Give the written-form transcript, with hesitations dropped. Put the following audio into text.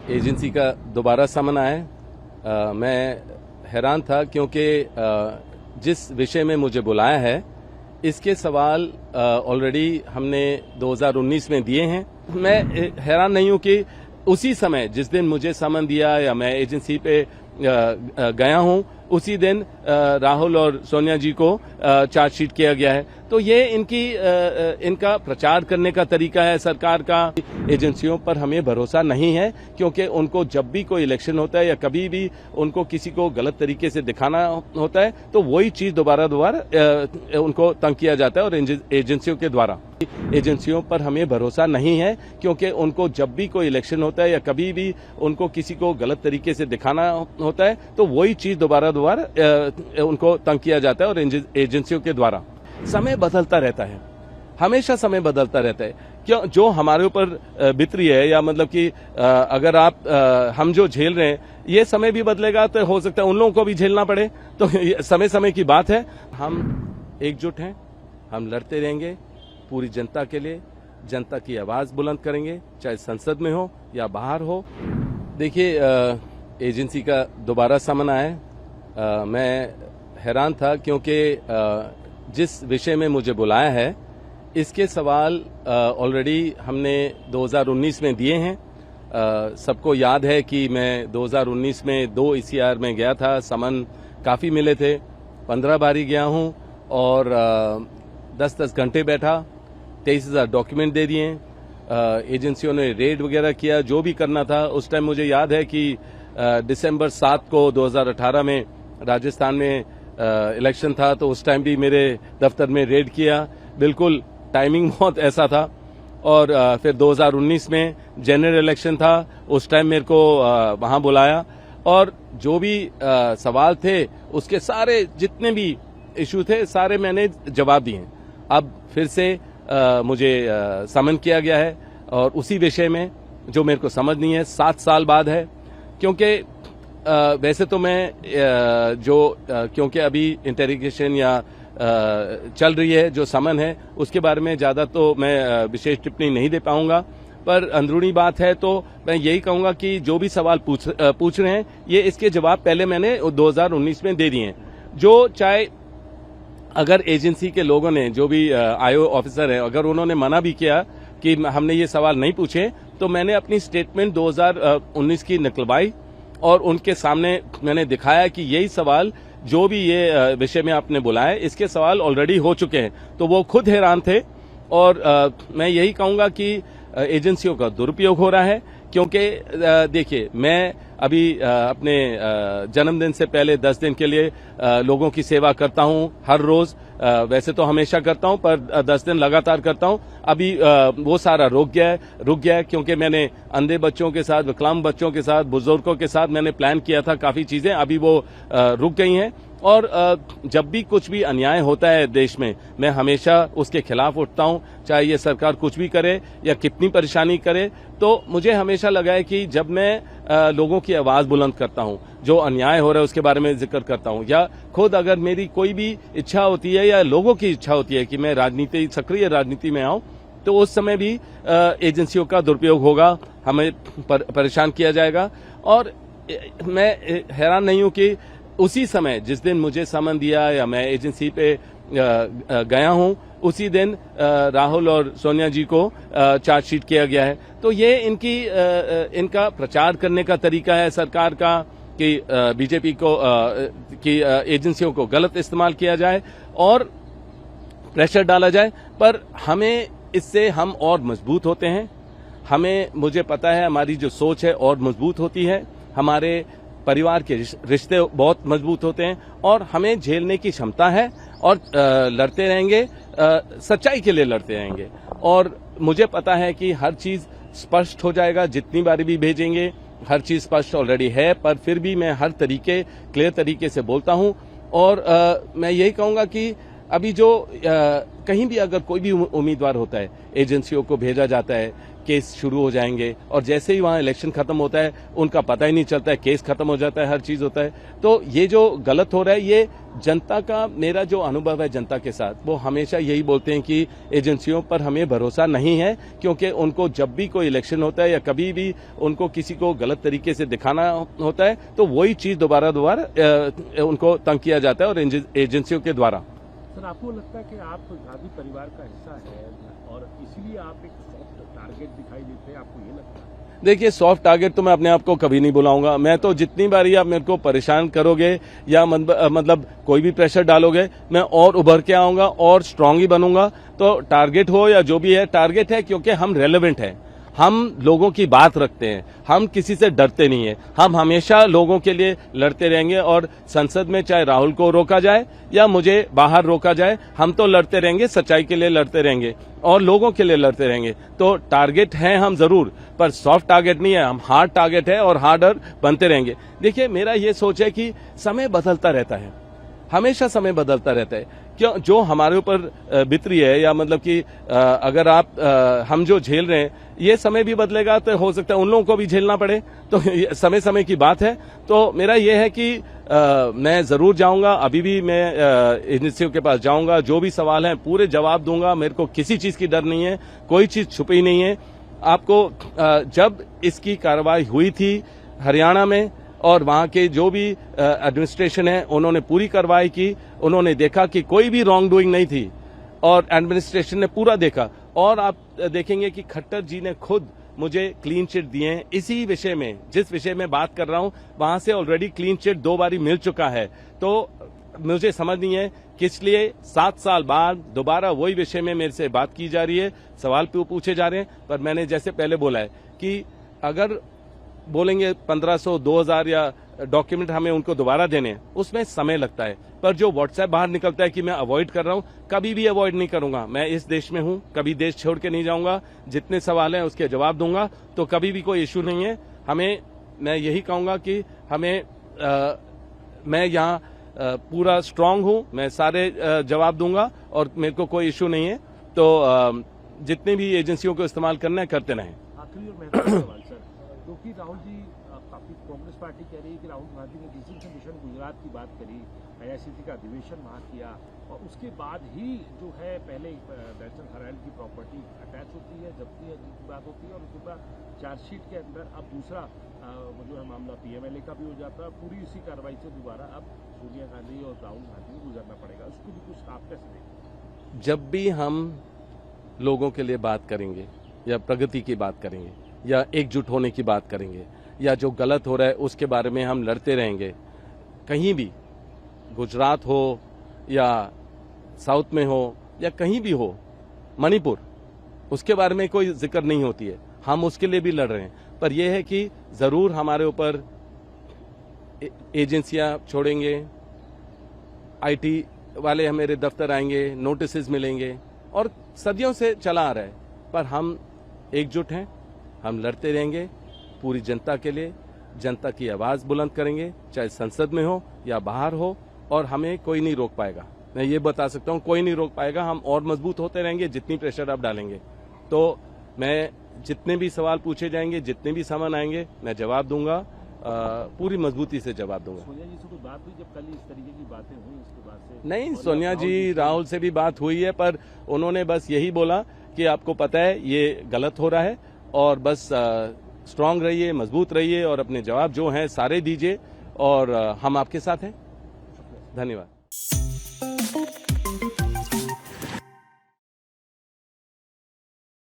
Agency का दोबारा समन आया है। मैं हैरान था क्योंकि जिस विषय में मुझे बुलाया है इसके सवाल ऑलरेडी हमने 2019 में दिए हैं। मैं हैरान नहीं हूं कि उसी समय जिस दिन मुझे समन दिया या मैं एजेंसी पे गया हूं उसी दिन राहुल और सोनिया जी को चार्जशीट किया गया है। तो ये इनका प्रचार करने का तरीका है सरकार का। एजेंसियों पर हमें भरोसा नहीं है क्योंकि उनको जब भी कोई इलेक्शन होता है या कभी भी उनको किसी को गलत तरीके से दिखाना होता है तो वही चीज दोबारा उनको तंग किया जाता है और एजेंसियों के द्वारा। एजेंसियों पर हमें भरोसा नहीं है क्योंकि उनको जब भी कोई इलेक्शन होता है या कभी भी उनको किसी को गलत तरीके से दिखाना होता है तो वही चीज दोबारा उनको तंग किया जाता है और एजेंसियों के द्वारा। समय बदलता रहता है, हमेशा समय बदलता रहता है। क्यों जो हमारे ऊपर बीत रही है या मतलब कि अगर हम जो झेल रहे हैं ये समय भी बदलेगा तो हो सकता है उन लोगों को भी झेलना पड़े। तो समय समय की बात है। हम एकजुट हैं, हम लड़ते रहेंगे पूरी जनता के लिए। जनता की आवाज बुलंद करेंगे चाहे संसद में हो या बाहर हो। देखिए एजेंसी का दोबारा समन आया है। मैं हैरान था क्योंकि जिस विषय में मुझे बुलाया है इसके सवाल ऑलरेडी हमने 2019 में दिए हैं। सबको याद है कि मैं 2019 में 2 ECR में गया था। समन काफी मिले थे, 15 बारी गया हूं और 10-10 घंटे बैठा, 23,000 डॉक्यूमेंट दे दिए। एजेंसियों ने रेड वगैरह किया, जो भी करना था। उस टाइम मुझे याद है कि दिसंबर 7 को 2018 में राजस्थान में इलेक्शन था तो उस टाइम भी मेरे दफ्तर में रेड किया। बिल्कुल टाइमिंग बहुत ऐसा था। और फिर 2019 में जनरल इलेक्शन था, उस टाइम मेरे को वहां बुलाया और जो भी सवाल थे उसके सारे जितने भी इशू थे सारे मैंने जवाब दिए। अब फिर से मुझे समन किया गया है और उसी विषय में जो मेरे को समझ नहीं है 7 साल बाद है। क्योंकि वैसे तो मैं क्योंकि अभी इंटेरोगेशन या चल रही है, जो समन है उसके बारे में ज्यादा तो मैं विशेष टिप्पणी नहीं दे पाऊंगा। पर अंदरूनी बात है तो मैं यही कहूंगा कि जो भी सवाल पूछ रहे हैं ये इसके जवाब पहले मैंने 2019 में दे दिए हैं। जो चाहे अगर एजेंसी के लोगों ने जो भी आईओ ऑफिसर है अगर उन्होंने मना भी किया कि हमने ये सवाल नहीं पूछे तो मैंने अपनी स्टेटमेंट 2019 की निकलवाई और उनके सामने मैंने दिखाया कि यही सवाल जो भी ये विषय में आपने बुलाया इसके सवाल ऑलरेडी हो चुके हैं। तो वो खुद हैरान थे और मैं यही कहूंगा कि एजेंसियों का दुरुपयोग हो रहा है। क्योंकि देखिए मैं अभी अपने जन्मदिन से पहले 10 दिन के लिए लोगों की सेवा करता हूं हर रोज। वैसे तो हमेशा करता हूं पर 10 दिन लगातार करता हूं। अभी वो सारा रुक गया है क्योंकि मैंने अंधे बच्चों के साथ, विकलांग बच्चों के साथ, बुजुर्गों के साथ मैंने प्लान किया था काफी चीजें, अभी वो रुक गई हैं। और जब भी कुछ भी अन्याय होता है देश में मैं हमेशा उसके खिलाफ उठता हूं, चाहे ये सरकार कुछ भी करे या कितनी परेशानी करे। तो मुझे हमेशा लगा है कि जब मैं लोगों की आवाज बुलंद करता हूं, जो अन्याय हो रहा है उसके बारे में जिक्र करता हूं, या खुद अगर मेरी कोई भी इच्छा होती है या लोगों की इच्छा होती है कि मैं सक्रिय राजनीति में आऊं तो उस समय भी एजेंसियों का दुरुपयोग होगा, हमें परेशान किया जाएगा। और मैं हैरान नहीं हूं कि उसी समय जिस दिन मुझे समन दिया या मैं एजेंसी पे गया हूं उसी दिन राहुल और सोनिया जी को चार्जशीट किया गया है। तो ये इनका प्रचार करने का तरीका है सरकार का कि बीजेपी की एजेंसियों को गलत इस्तेमाल किया जाए और प्रेशर डाला जाए। पर हमें इससे हम और मजबूत होते हैं। मुझे पता है हमारी जो सोच है और मजबूत होती है, हमारे परिवार के रिश्ते बहुत मजबूत होते हैं और हमें झेलने की क्षमता है और लड़ते रहेंगे, सच्चाई के लिए लड़ते रहेंगे। और मुझे पता है कि हर चीज स्पष्ट हो जाएगा, जितनी बारी भी भेजेंगे हर चीज स्पष्ट ऑलरेडी है। पर फिर भी मैं हर क्लियर तरीके से बोलता हूं और मैं यही कहूंगा कि अभी जो कहीं भी अगर कोई भी उम्मीदवार होता है, एजेंसियों को भेजा जाता है, केस शुरू हो जाएंगे और जैसे ही वहां इलेक्शन खत्म होता है उनका पता ही नहीं चलता है, केस खत्म हो जाता है, हर चीज होता है। तो ये जो गलत हो रहा है, ये जनता का, मेरा जो अनुभव है जनता के साथ, वो हमेशा यही बोलते हैं कि एजेंसियों पर हमें भरोसा नहीं है, क्योंकि उनको जब भी कोई इलेक्शन होता है या कभी भी उनको किसी को गलत तरीके से दिखाना होता है तो वही चीज दोबारा उनको तंग किया जाता है और एजेंसियों के द्वारा। सर, आपको लगता है कि आप गांधी परिवार का हिस्सा है और इसीलिए आप एक सॉफ्ट टारगेट दिखाई देते हैं, आपको ये लगता है? देखिए, सॉफ्ट टारगेट तो मैं अपने आप को कभी नहीं बुलाऊंगा। मैं तो जितनी बारी आप मेरे को परेशान करोगे या मतलब कोई भी प्रेशर डालोगे, मैं और उभर के आऊंगा और स्ट्रांग ही बनूंगा। तो टारगेट हो या जो भी है, टारगेट है क्योंकि हम रेलेवेंट हैं, हम लोगों की बात रखते हैं, हम किसी से डरते नहीं है, हम हमेशा लोगों के लिए लड़ते रहेंगे। और संसद में चाहे राहुल को रोका जाए या मुझे बाहर रोका जाए, हम तो लड़ते रहेंगे, सच्चाई के लिए लड़ते रहेंगे और लोगों के लिए लड़ते रहेंगे। तो टारगेट हैं हम जरूर, पर सॉफ्ट टारगेट नहीं है, हम हार्ड टारगेट है और हार्डर बनते रहेंगे। देखिए, मेरा ये सोच है कि समय बदलता रहता है, हमेशा समय बदलता रहता है। क्यों जो हमारे ऊपर बीत रही है या मतलब कि अगर हम जो झेल रहे हैं, ये समय भी बदलेगा तो हो सकता है उन लोगों को भी झेलना पड़े। तो समय समय की बात है। तो मेरा ये है कि मैं जरूर जाऊंगा, अभी भी मैं एजेंसियों के पास जाऊंगा, जो भी सवाल हैं पूरे जवाब दूंगा। मेरे को किसी चीज की डर नहीं है, कोई चीज छुपी नहीं है। आपको जब इसकी कार्रवाई हुई थी हरियाणा में और वहां के जो भी एडमिनिस्ट्रेशन है, उन्होंने पूरी कार्रवाई की, उन्होंने देखा कि कोई भी रॉन्ग डूइंग नहीं थी और एडमिनिस्ट्रेशन ने पूरा देखा। और आप देखेंगे कि खट्टर जी ने खुद मुझे क्लीन चिट दिए हैं इसी विषय में, जिस विषय में बात कर रहा हूं, वहां से ऑलरेडी क्लीन चिट 2 बारी मिल चुका है। तो मुझे समझ नहीं है किस लिए 7 साल बाद दोबारा वही विषय में मेरे से बात की जा रही है, सवाल पूछे जा रहे हैं। पर मैंने जैसे पहले बोला है कि अगर बोलेंगे 1500, 2000 या डॉक्यूमेंट हमें उनको दोबारा देने, उसमें समय लगता है। पर जो व्हाट्सएप बाहर निकलता है कि मैं अवॉइड कर रहा हूं, कभी भी अवॉइड नहीं करूंगा। मैं इस देश में हूं, कभी देश छोड़ के नहीं जाऊंगा। जितने सवाल हैं उसके जवाब दूंगा, तो कभी भी कोई इश्यू नहीं है। मैं यही कहूंगा कि मैं यहाँ पूरा स्ट्रांग हूं, मैं सारे जवाब दूंगा और मेरे को कोई इश्यू नहीं है। तो जितनी भी एजेंसियों को इस्तेमाल करना है करते रहें। आखिरी और महत्वपूर्ण सवाल सर, क्योंकि राहुल जी, काफी कांग्रेस पार्टी कह रही है कि राहुल गांधी ने जिस दिन से मिशन गुजरात की बात करी, आईआरसीटी का अधिवेशन वहां किया और उसके बाद ही जो है पहले बैचन हराइल की प्रॉपर्टी अटैच होती है, जब्ती की बात होती है और उसके बाद चार्जशीट के अंदर अब दूसरा जो है मामला पीएमएलए का भी हो जाता है। पूरी इसी कार्रवाई से दोबारा अब सोनिया गांधी और राहुल गांधी को गुजरना पड़ेगा। उसको भी कुछ आप कैसे देखें? जब भी हम लोगों के लिए बात करेंगे या प्रगति की बात करेंगे या एकजुट होने की बात करेंगे या जो गलत हो रहा है उसके बारे में हम लड़ते रहेंगे, कहीं भी, गुजरात हो या साउथ में हो या कहीं भी हो, मणिपुर, उसके बारे में कोई जिक्र नहीं होती है, हम उसके लिए भी लड़ रहे हैं। पर यह है कि जरूर हमारे ऊपर एजेंसियां छोड़ेंगे, आईटी वाले मेरे दफ्तर आएंगे, नोटिस मिलेंगे और सदियों से चला आ रहा है। पर हम एकजुट हैं, हम लड़ते रहेंगे पूरी जनता के लिए, जनता की आवाज बुलंद करेंगे, चाहे संसद में हो या बाहर हो, और हमें कोई नहीं रोक पाएगा। मैं ये बता सकता हूं, कोई नहीं रोक पाएगा। हम और मजबूत होते रहेंगे जितनी प्रेशर आप डालेंगे। तो मैं जितने भी सवाल पूछे जाएंगे, जितने भी सामान आएंगे, मैं जवाब दूंगा, पूरी मजबूती से जवाब दूंगा। सोनिया जी से कोई बात हुई जब कल इस तरीके की बातें हुई उसके बाद से? नहीं, सोनिया जी, राहुल से भी बात हुई है, पर उन्होंने बस यही बोला कि आपको पता है ये गलत हो रहा है और बस स्ट्रांग रहिए, मजबूत रहिए और अपने जवाब जो हैं सारे दीजिए और हम आपके साथ हैं। धन्यवाद।